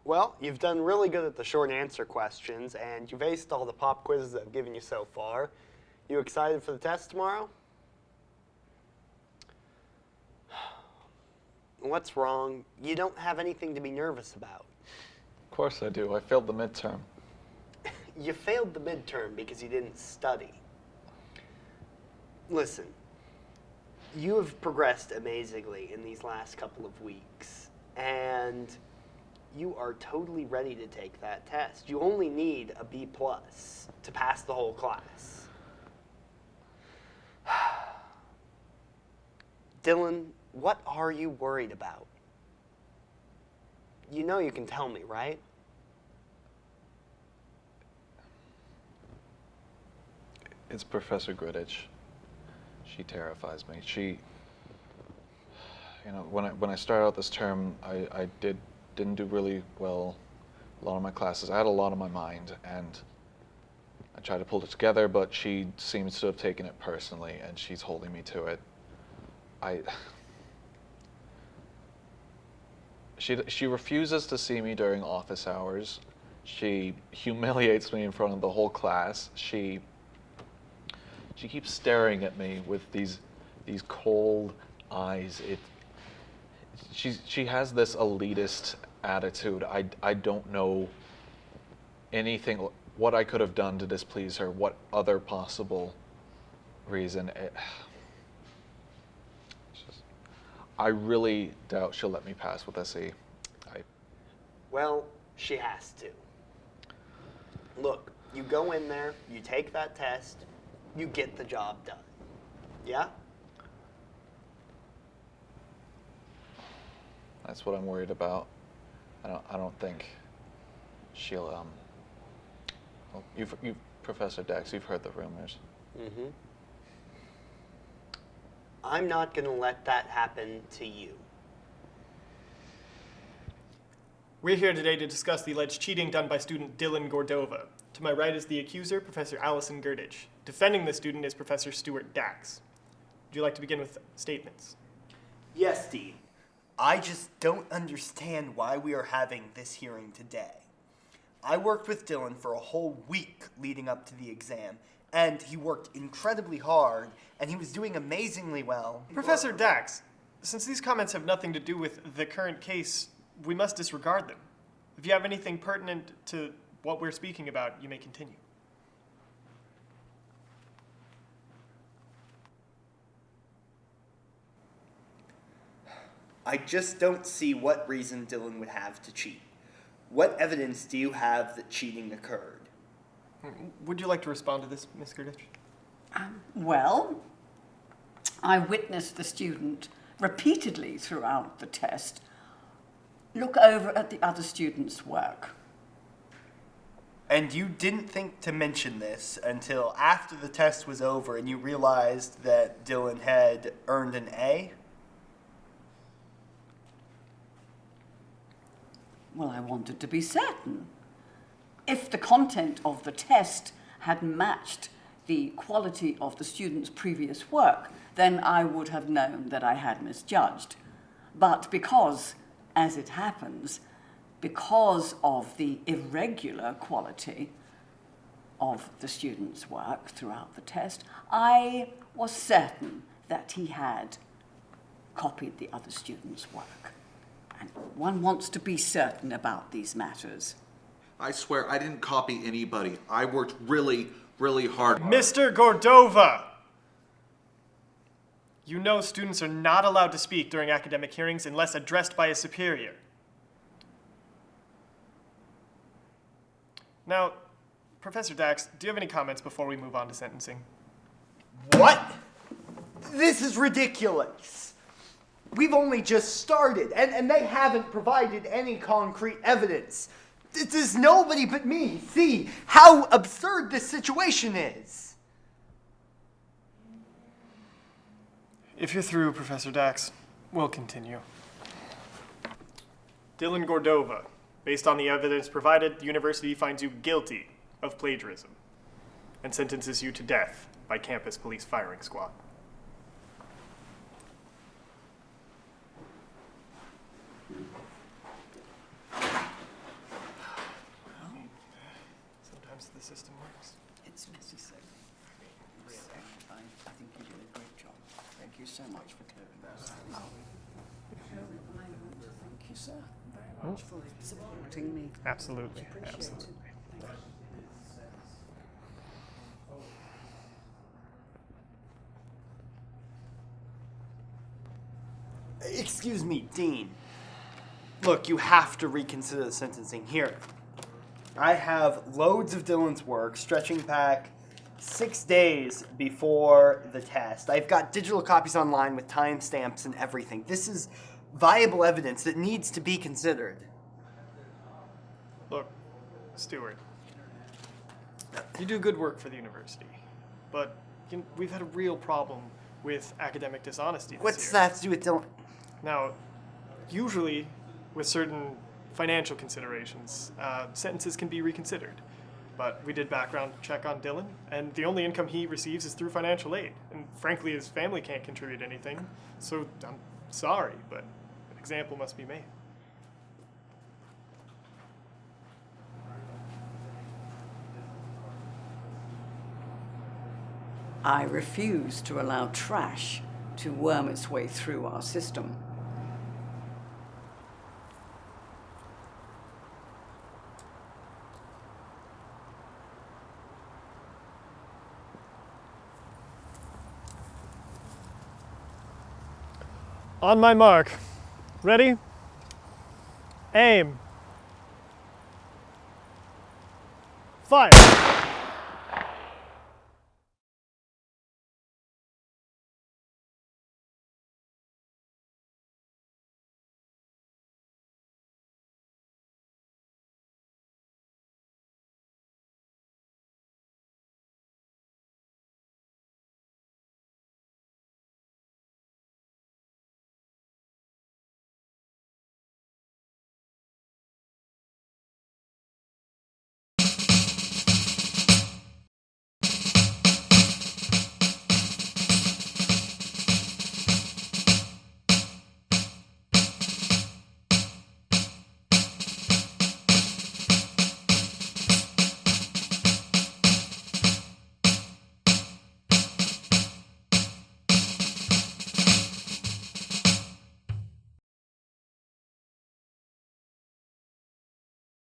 Well, you've done really good at the short answer questions, and you've aced all the pop quizzes I've given you so far. You excited for the test tomorrow? What's wrong? You don't have anything to be nervous about. Of course I do. I failed the midterm. You failed the midterm because you didn't study. Listen, you have progressed amazingly in these last couple of weeks, and you are totally ready to take that test. You only need a B+ to pass the whole class. Dylan, what are you worried about? You know you can tell me, right? It's Professor Grudich. She terrifies me. When I started out this term, I didn't do really well a lot of my classes. I had a lot on my mind, and I tried to pull it together, but she seems to have taken it personally, and she's holding me to it. She refuses to see me during office hours. She humiliates me in front of the whole class. She keeps staring at me with these cold eyes. She has this elitist attitude. I don't know anything, what I could have done to displease her, what other possible reason. I really doubt she'll let me pass with SE. Well, she has to. Look, you go in there, you take that test, you get the job done. Yeah? That's what I'm worried about. I don't think she'll well, you've Professor Dex, you've heard the rumors. Mm-hmm. I'm not going to let that happen to you. We're here today to discuss the alleged cheating done by student Dylan Gordova. To my right is the accuser, Professor Allison Girdich. Defending the student is Professor Stuart Dax. Would you like to begin with statements? Yes, Dean. I just don't understand why we are having this hearing today. I worked with Dylan for a whole week leading up to the exam, and he worked incredibly hard, and he was doing amazingly well. Professor Dax, since these comments have nothing to do with the current case, we must disregard them. If you have anything pertinent to what we're speaking about, you may continue. I just don't see what reason Dylan would have to cheat. What evidence do you have that cheating occurred? Would you like to respond to this, Ms. Girdich? Well, I witnessed the student repeatedly throughout the test look over at the other students' work. And you didn't think to mention this until after the test was over and you realized that Dylan had earned an A? Well, I wanted to be certain. If the content of the test had matched the quality of the student's previous work, then I would have known that I had misjudged. But because, as it happens, because of the irregular quality of the student's work throughout the test, I was certain that he had copied the other student's work. And one wants to be certain about these matters. I swear I didn't copy anybody. I worked really, really hard. Mr. Gordova! You know students are not allowed to speak during academic hearings unless addressed by a superior. Now, Professor Dax, do you have any comments before we move on to sentencing? What? This is ridiculous. We've only just started, and they haven't provided any concrete evidence. Does nobody but me see how absurd this situation is? If you're through, Professor Dax, we'll continue. Dylan Gordova, based on the evidence provided, the university finds you guilty of plagiarism and sentences you to death by campus police firing squad. system works. It's necessary. I think you did a great job. Thank you so much for clearing this. I want to thank you, sir, very much for supporting me. Absolutely. Appreciate Absolutely. it. Thank you. Excuse me, Dean. Look, you have to reconsider the sentencing here. I have loads of Dylan's work stretching back 6 days before the test. I've got digital copies online with timestamps and everything. This is viable evidence that needs to be considered. Look, Stuart, you do good work for the university, but we've had a real problem with academic dishonesty this What's year. that to do with Dylan? Now, usually with certain financial considerations, sentences can be reconsidered. But we did background check on Dylan, and the only income he receives is through financial aid. And frankly, his family can't contribute anything, so I'm sorry, but an example must be made. I refuse to allow trash to worm its way through our system. On my mark. Ready? Aim. Fire.